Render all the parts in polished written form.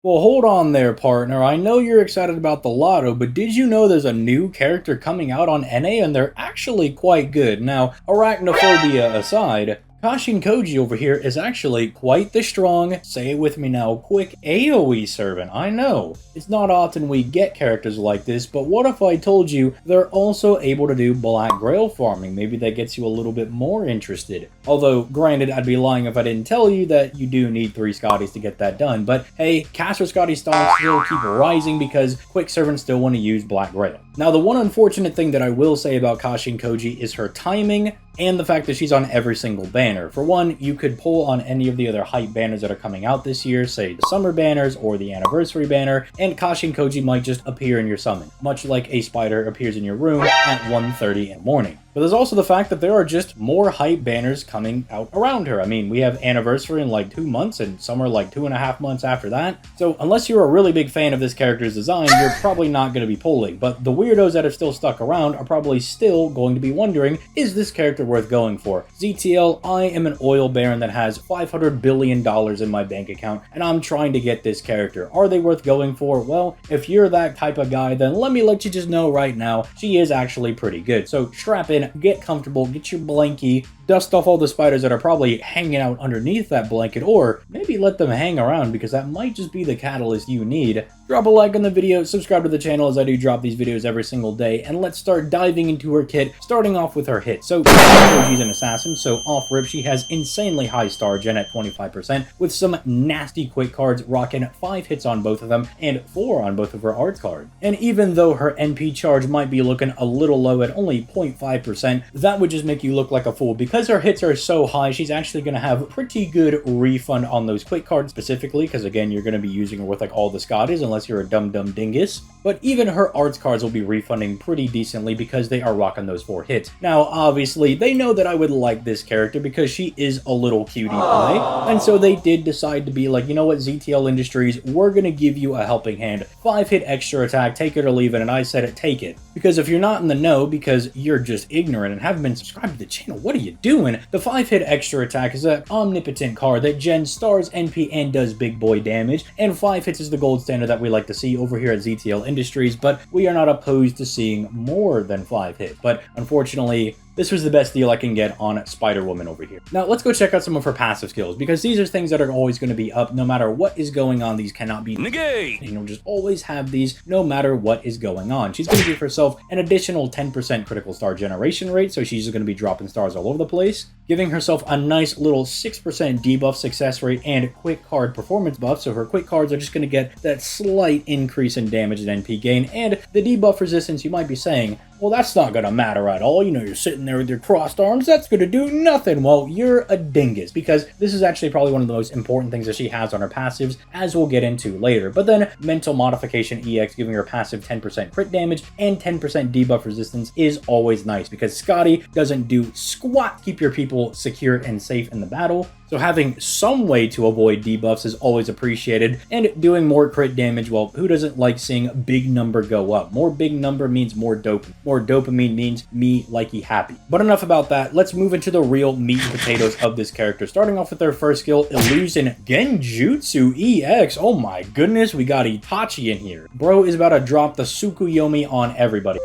Well, hold on there, partner. I know you're excited about the lotto, but did you know there's a new character coming out on NA and they're actually quite good? Now, arachnophobia aside, Kashin Koji over here is actually quite the strong, say it with me now, quick AoE servant. I know, it's not often we get characters like this, but what if I told you they're also able to do Black Grail farming? Maybe that gets you a little bit more interested. Although, granted, I'd be lying if I didn't tell you that you do need 3 Scotties to get that done, but hey, Caster Scotty stocks still keep rising because quick servants still want to use Black Grail. Now, the one unfortunate thing that I will say about Kashin Koji is her timing and the fact that she's on every single banner. For one, you could pull on any of the other hype banners that are coming out this year, say the summer banners or the anniversary banner, and Kashin Koji might just appear in your summon, much like a spider appears in your room at 1:30 in the morning. But there's also the fact that there are just more hype banners coming out around her. I mean, we have anniversary in like 2 months and summer like 2.5 months after that. So unless you're a really big fan of this character's design, you're probably not going to be pulling. But the weirdos that have still stuck around are probably still going to be wondering, is this character worth going for? ZTL, I am an oil baron that has $500 billion in my bank account, and I'm trying to get this character. Are they worth going for? Well, if you're that type of guy, then let me let you just know right now, she is actually pretty good. So strap in, get comfortable, get your blankie, dust off all the spiders that are probably hanging out underneath that blanket, or maybe let them hang around because that might just be the catalyst you need. Drop a like on the video, subscribe to the channel as I do drop these videos every single day, and let's start diving into her kit, starting off with her hit. So, she's an assassin, so off rip she has insanely high star gen at 25%, with some nasty quick cards rocking 5 hits on both of them, and 4 on both of her art cards. And even though her NP charge might be looking a little low at only 0.5%, that would just make you look like a fool. Because her hits are so high, she's actually going to have pretty good refund on those quick cards specifically, because again, you're going to be using her with like all the Scotties, unless you're a dumb dingus. But even her arts cards will be refunding pretty decently because they are rocking those 4 hits. Now, obviously, they know that I would like this character because she is a little cutie pie, and so they did decide to be like, you know what, ZTL Industries, we're going to give you a helping hand. 5-hit extra attack, take it or leave it, and I said it, take it. Because if you're not in the know, because you're just ignorant and haven't been subscribed to the channel, what are you doing? The 5-hit extra attack is an omnipotent card that gens stars NP and does big boy damage, and 5 hits is the gold standard that we like to see over here at ZTL Industries, but we are not opposed to seeing more than 5 hits. But unfortunately, this was the best deal I can get on Spider-Woman over here. Now, let's go check out some of her passive skills, because these are things that are always going to be up no matter what is going on. These cannot be negate. You know, just always have these no matter what is going on. She's going to give herself an additional 10% critical star generation rate, so she's going to be dropping stars all over the place, giving herself a nice little 6% debuff success rate and quick card performance buff, so her quick cards are just going to get that slight increase in damage and NP gain, and the debuff resistance. You might be saying, well, that's not going to matter at all. You know, you're sitting there with your crossed arms. That's going to do nothing. Well, you're a dingus, because this is actually probably one of the most important things that she has on her passives, as we'll get into later. But then Mental Modification EX, giving her passive 10% crit damage and 10% debuff resistance, is always nice, because Scotty doesn't do squat. Keep your people secure and safe in the battle. So having some way to avoid debuffs is always appreciated, and doing more crit damage, well, who doesn't like seeing a big number go up? More big number means more dopamine. More dopamine means me likey happy. But enough about that, let's move into the real meat and potatoes of this character. Starting off with their first skill, Illusion Genjutsu EX. Oh my goodness, we got Itachi in here. Bro is about to drop the Tsukuyomi on everybody.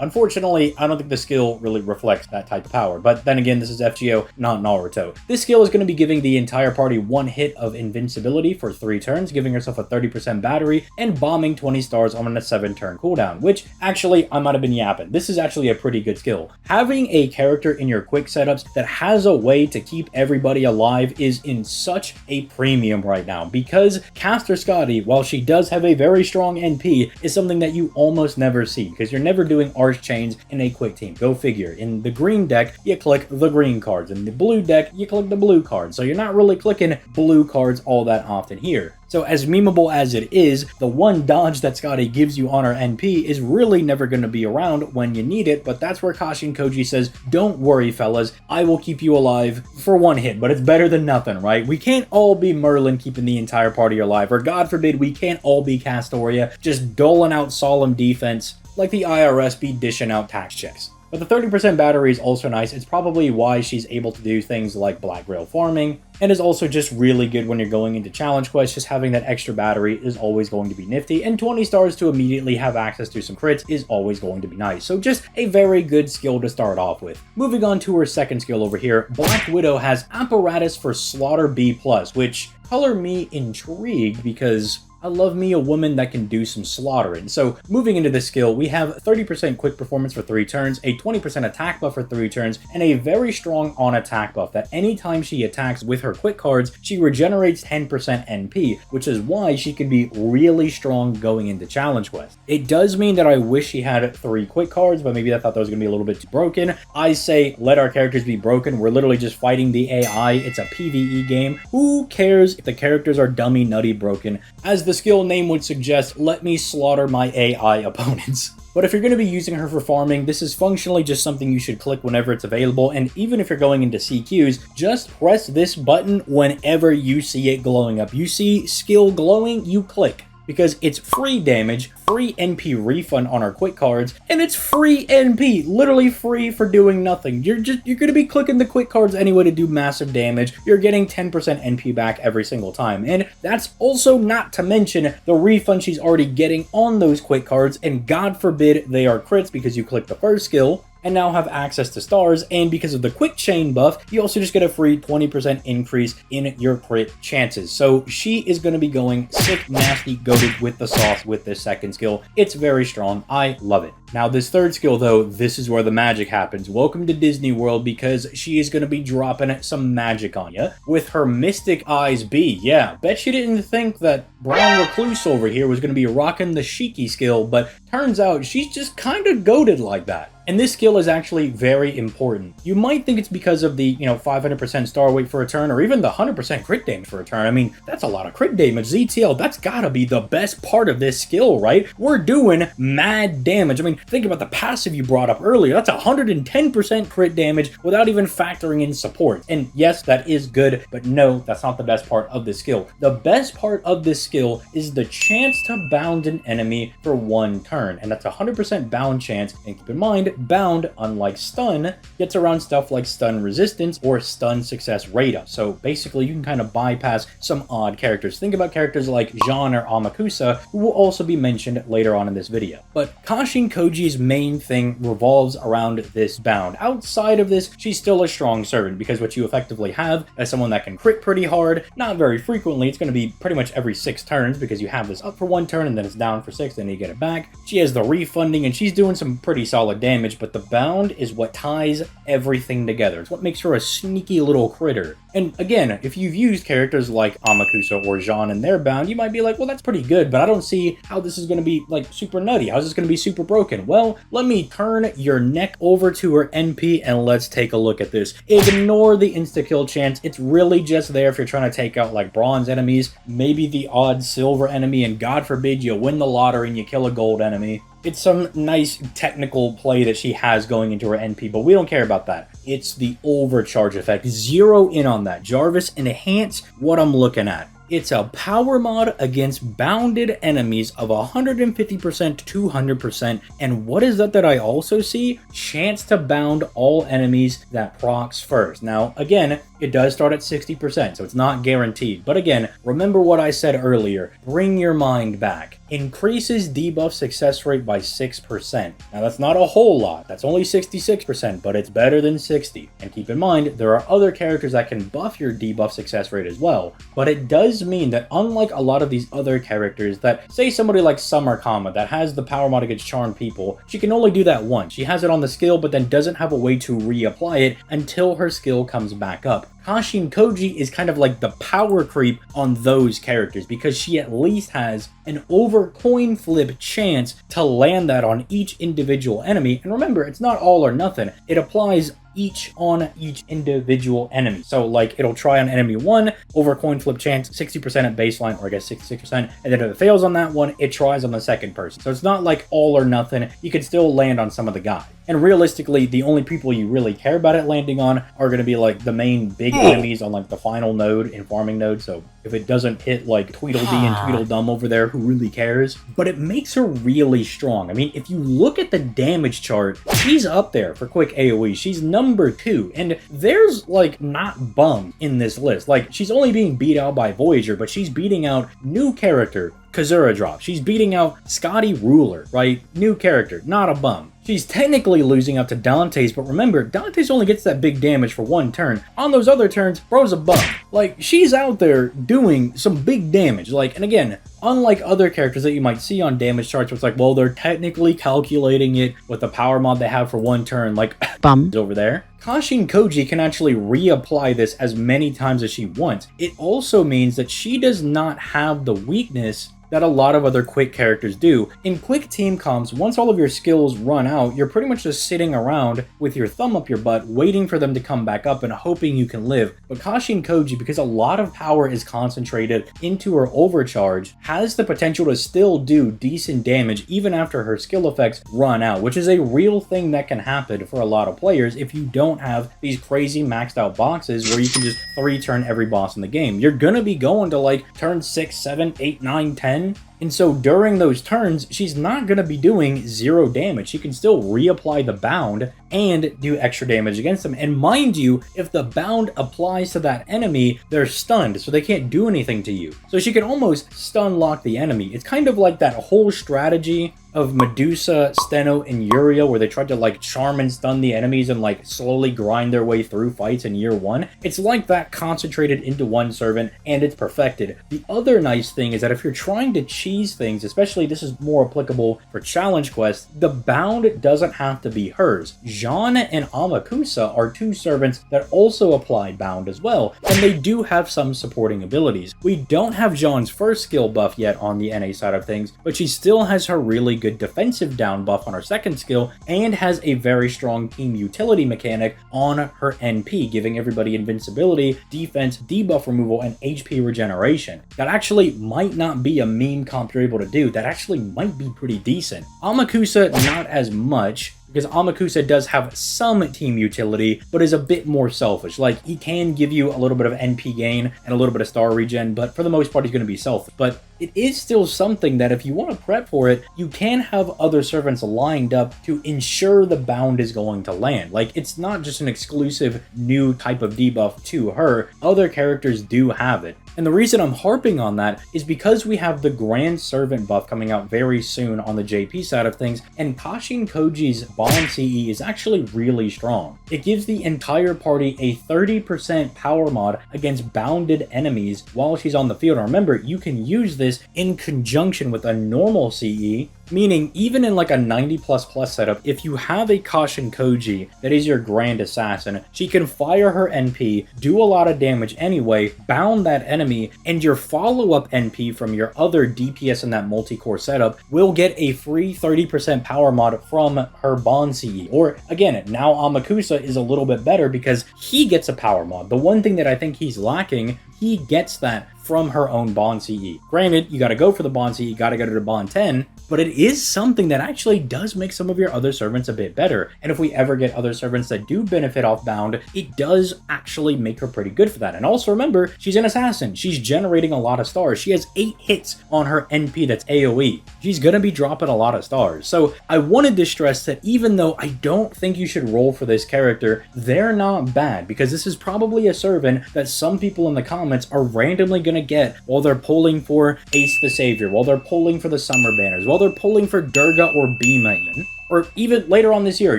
Unfortunately, I don't think the skill really reflects that type of power, but then again, this is FGO, not Naruto. This skill is going to be giving the entire party 1 hit of invincibility for 3 turns, giving herself a 30% battery, and bombing 20 stars on a 7-turn cooldown, which, actually, I might have been yapping. This is actually a pretty good skill. Having a character in your quick setups that has a way to keep everybody alive is in such a premium right now, because Caster Scotty, while she does have a very strong NP, is something that you almost never see, because you're never doing Arch Chains in a quick team. Go figure. In the green deck, you click the green cards. In the blue deck, you click the blue cards. So you're not really clicking blue cards all that often here. So as memeable as it is, the one dodge that Scotty gives you on her NP is really never going to be around when you need it, but that's where Kashin Koji says, don't worry fellas, I will keep you alive for 1 hit, but it's better than nothing, right? We can't all be Merlin keeping the entire party alive, or God forbid we can't all be Castoria just doling out solemn defense like the IRS be dishing out tax checks. But the 30% battery is also nice. It's probably why she's able to do things like black rail farming, and is also just really good when you're going into challenge quests. Just having that extra battery is always going to be nifty, and 20 stars to immediately have access to some crits is always going to be nice. So just a very good skill to start off with. Moving on to her second skill over here, Black Widow has Apparatus for Slaughter B+, which color me intrigued because I love me a woman that can do some slaughtering. So moving into this skill, we have 30% quick performance for 3 turns, a 20% attack buff for 3 turns, and a very strong on attack buff that anytime she attacks with her quick cards, she regenerates 10% NP, which is why she can be really strong going into challenge quests. It does mean that I wish she had 3 quick cards, but maybe I thought that was going to be a little bit too broken. I say let our characters be broken. We're literally just fighting the AI. It's a PvE game. Who cares if the characters are dummy, nutty, broken? As the skill name would suggest, let me slaughter my AI opponents. But if you're going to be using her for farming, this is functionally just something you should click whenever it's available, and even if you're going into CQs, just press this button whenever you see it glowing up. You see skill glowing, you click. Because it's free damage, free NP refund on our quick cards, and it's free NP, literally free for doing nothing. You're going to be clicking the quick cards anyway to do massive damage. You're getting 10% NP back every single time, and that's also not to mention the refund she's already getting on those quick cards, and God forbid they are crits because you click the first skill and now have access to stars, and because of the quick chain buff, you also just get a free 20% increase in your crit chances. So she is going to be going sick, nasty, goated with the sauce with this second skill. It's very strong. I love it. Now this third skill though, this is where the magic happens. Welcome to Disney World, because she is going to be dropping some magic on you with her Mystic Eyes B. Yeah, bet you didn't think that Brown Recluse over here was going to be rocking the Shiki skill, but turns out she's just kind of goated like that. And this skill is actually very important. You might think it's because of the, 500% star weight for a turn, or even the 100% crit damage for a turn. I mean, that's a lot of crit damage. ZTL, that's gotta be the best part of this skill, right? We're doing mad damage. I mean, think about the passive you brought up earlier. That's 110% crit damage without even factoring in support. And yes, that is good, but no, that's not the best part of this skill. The best part of this skill is the chance to bound an enemy for 1 turn. And that's 100% bound chance. And keep in mind, bound, unlike stun, gets around stuff like stun resistance or stun success rate up. So basically you can kind of bypass some odd characters. Think about characters like Jean or Amakusa, who will also be mentioned later on in this video. But Kashin Koji's main thing revolves around this bound. Outside of this, she's still a strong servant, because what you effectively have is someone that can crit pretty hard, not very frequently. It's going to be pretty much every 6 turns, because you have this up for 1 turn and then it's down for 6, then you get it back. She has the refunding and she's doing some pretty solid damage, but the bound is what ties everything together. It's what makes her a sneaky little critter. And again, if you've used characters like Amakusa or Jean and their bound, you might be like, well, that's pretty good, but I don't see how this is going to be like super nutty. How's this going to be super broken? Well, let me turn your neck over to her NP and let's take a look at this. Ignore the insta-kill chance. It's really just there if you're trying to take out like bronze enemies, maybe the odd silver enemy, and God forbid you win the lottery and you kill a gold enemy. It's some nice technical play that she has going into her NP, but we don't care about that. It's the overcharge effect. Zero in on that. Jarvis, enhance what I'm looking at. It's a power mod against bounded enemies of 150% to 200%. And what is that I also see? Chance to bound all enemies that procs first. Now, again, it does start at 60%, so it's not guaranteed. But again, remember what I said earlier. Bring your mind back. Increases debuff success rate by 6%. Now, that's not a whole lot. That's only 66%, but it's better than 60. And keep in mind, there are other characters that can buff your debuff success rate as well. But it does mean that unlike a lot of these other characters that, say somebody like Summer Kama that has the power mod against charmed people, she can only do that once. She has it on the skill, but then doesn't have a way to reapply it until her skill comes back up. Kashin Koji is kind of like the power creep on those characters, because she at least has an over coin flip chance to land that on each individual enemy. And remember, it's not all or nothing. It applies each on each individual enemy. So like it'll try on enemy 1, over coin flip chance, 60% at baseline, or I guess 66%. And then if it fails on that one, it tries on the second person. So it's not like all or nothing. You can still land on some of the guys. And realistically, the only people you really care about it landing on are going to be like the main big enemies on like the final node and farming node. So if it doesn't hit like Tweedledee and Tweedledum over there, who really cares? But it makes her really strong. I mean, if you look at the damage chart, she's up there for quick AoE. She's number 2, and there's like not bum in this list. Like, she's only being beat out by Voyager, but she's beating out new character Kazura Drop. She's beating out Scotty Ruler, right? New character, not a bum. She's technically losing up to Dante's, but remember, Dante's only gets that big damage for 1 turn. On those other turns, bro's a bum. Like, she's out there doing some big damage. Like, and again, unlike other characters that you might see on damage charts, where it's like, well, they're technically calculating it with the power mod they have for 1 turn, like, bum over there. Kashin Koji can actually reapply this as many times as she wants. It also means that she does not have the weakness that a lot of other quick characters do. In quick team comps, once all of your skills run out, you're pretty much just sitting around with your thumb up your butt, waiting for them to come back up and hoping you can live. But Kashin Koji, because a lot of power is concentrated into her overcharge, has the potential to still do decent damage even after her skill effects run out, which is a real thing that can happen for a lot of players if you don't have these crazy maxed out boxes where you can just 3-turn every boss in the game. You're gonna be going to like turn 6, 7, 8, 9, 10, and so during those turns, she's not going to be doing 0 damage. She can still reapply the bound and do extra damage against them. And mind you, if the bound applies to that enemy, they're stunned, so they can't do anything to you. So she can almost stun lock the enemy. It's kind of like that whole strategy of Medusa, Steno, and Yugioh, where they tried to like charm and stun the enemies and like slowly grind their way through fights in year 1. It's like that concentrated into one servant, and it's perfected. The other nice thing is that if you're trying to cheese things, especially this is more applicable for challenge quests, the bound doesn't have to be hers. Jean and Amakusa are 2 servants that also apply bound as well, and they do have some supporting abilities. We don't have Jean's first skill buff yet on the NA side of things, but she still has her really good defensive down buff on her second skill, and has a very strong team utility mechanic on her NP, giving everybody invincibility, defense, debuff removal, and HP regeneration. That actually might not be a meme comp you're able to do. That actually might be pretty decent. Amakusa, not as much, because Amakusa does have some team utility, but is a bit more selfish. Like, he can give you a little bit of NP gain and a little bit of star regen, but for the most part, he's going to be selfish. But it is still something that if you want to prep for it, you can have other servants lined up to ensure the bound is going to land. Like, it's not just an exclusive new type of debuff to her. Other characters do have it. And the reason I'm harping on that is because we have the Grand Servant buff coming out very soon on the JP side of things, and Kashin Koji's Bond CE is actually really strong. It gives the entire party a 30% power mod against bounded enemies while she's on the field. And remember, you can use this in conjunction with a normal CE, meaning even in like a 90++ setup, if you have a Kashin Koji that is your Grand Assassin, she can fire her NP, do a lot of damage anyway, bound that enemy, and your follow-up NP from your other DPS in that multi-core setup will get a free 30% power mod from her Bond CE. Or again, now Amakusa is a little bit better because he gets a power mod. The one thing that I think he's lacking, he gets that from her own Bond CE. Granted, you gotta go for the Bond CE, you gotta go to the Bond 10, but it is something that actually does make some of your other servants a bit better. And if we ever get other servants that do benefit off bound, it does actually make her pretty good for that. And also remember, she's an assassin. She's generating a lot of stars. She has 8 hits on her NP that's AoE. She's gonna be dropping a lot of stars. So I wanted to stress that even though I don't think you should roll for this character, they're not bad, because this is probably a servant that some people in the comments are randomly gonna get while they're pulling for Ace the Savior, while they're pulling for the Summer Banners, while they're pulling for Durga or Bhima even. Or even later on this year,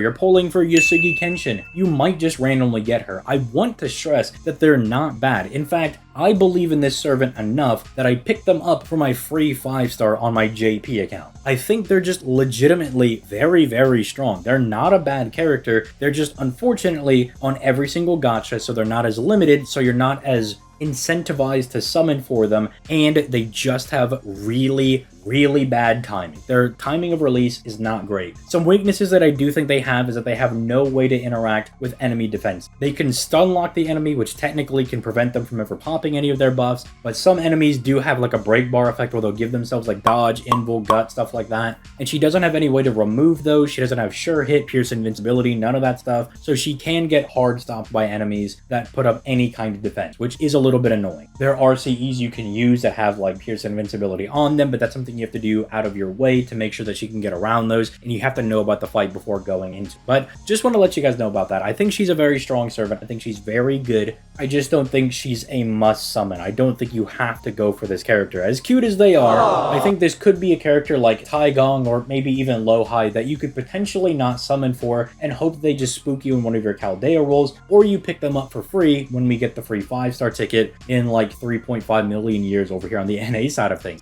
you're pulling for Yasugi Kenshin. You might just randomly get her. I want to stress that they're not bad. In fact, I believe in this servant enough that I picked them up for my free 5-star on my JP account. I think they're just legitimately very, very strong. They're not a bad character. They're just unfortunately on every single gacha, so they're not as limited, so you're not as incentivized to summon for them, and they just have really, really bad timing. Their timing of release is not great. Some weaknesses that I do think they have is that they have no way to interact with enemy defense. They can stun lock the enemy, which technically can prevent them from ever popping any of their buffs, but some enemies do have like a break bar effect where they'll give themselves like dodge, invul, gut, stuff like that, and she doesn't have any way to remove those. She doesn't have sure hit, pierce invincibility, none of that stuff, so she can get hard stopped by enemies that put up any kind of defense, which is a little bit annoying. There are CEs you can use that have like pierce invincibility on them, but that's something you have to do out of your way to make sure that she can get around those, and you have to know about the fight before going into it. But just want to let you guys know about that. I think she's a very strong servant. I think she's very good. I just don't think she's a must summon. I don't think you have to go for this character. As cute as they are, I think this could be a character like Taigong or maybe even Lowhigh that you could potentially not summon for and hope they just spook you in one of your Chaldea rolls, or you pick them up for free when we get the free 5-star ticket in like 3.5 million years over here on the NA side of things.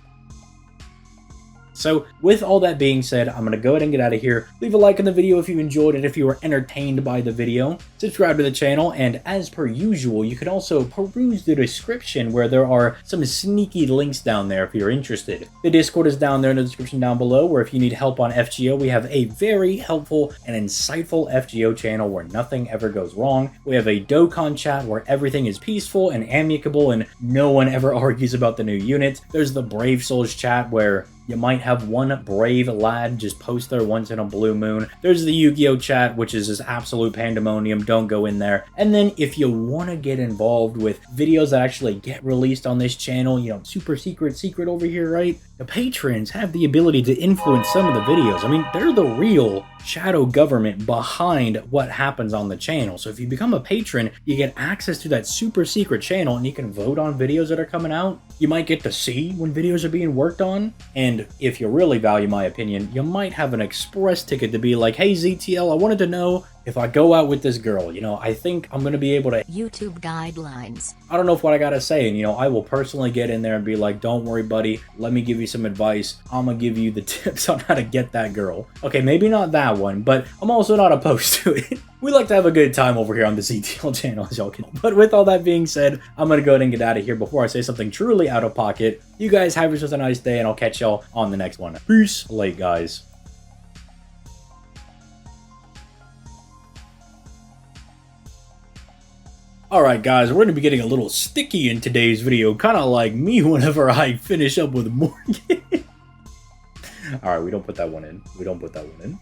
So with all that being said, I'm going to go ahead and get out of here. Leave a like on the video if you enjoyed it, if you were entertained by the video. Subscribe to the channel, and as per usual, you can also peruse the description where there are some sneaky links down there if you're interested. The Discord is down there in the description down below, where if you need help on FGO, we have a very helpful and insightful FGO channel where nothing ever goes wrong. We have a Dokkan chat where everything is peaceful and amicable and no one ever argues about the new units. There's the Brave Souls chat where you might have one brave lad just post there once in a blue moon. There's the Yu-Gi-Oh chat, which is just absolute pandemonium. Don't go in there. And then if you want to get involved with videos that actually get released on this channel, you know, super secret over here, right? The patrons have the ability to influence some of the videos. I mean, they're the real shadow government behind what happens on the channel. So if you become a patron, you get access to that super secret channel and you can vote on videos that are coming out. You might get to see when videos are being worked on. And if you really value my opinion, you might have an express ticket to be like, hey ZTL, I wanted to know if I go out with this girl, you know, I think I'm going to be able to... YouTube guidelines. I don't know what I got to say, and, you know, I will personally get in there and be like, don't worry, buddy, let me give you some advice. I'm going to give you the tips on how to get that girl. Okay, maybe not that one, but I'm also not opposed to it. We like to have a good time over here on the ZTL channel, as y'all can. But with all that being said, I'm going to go ahead and get out of here before I say something truly out of pocket. You guys have yourselves a nice day, and I'll catch y'all on the next one. Peace. Late, guys. Alright guys, we're going to be getting a little sticky in today's video, kind of like me whenever I finish up with Morgan. Alright, we don't put that one in.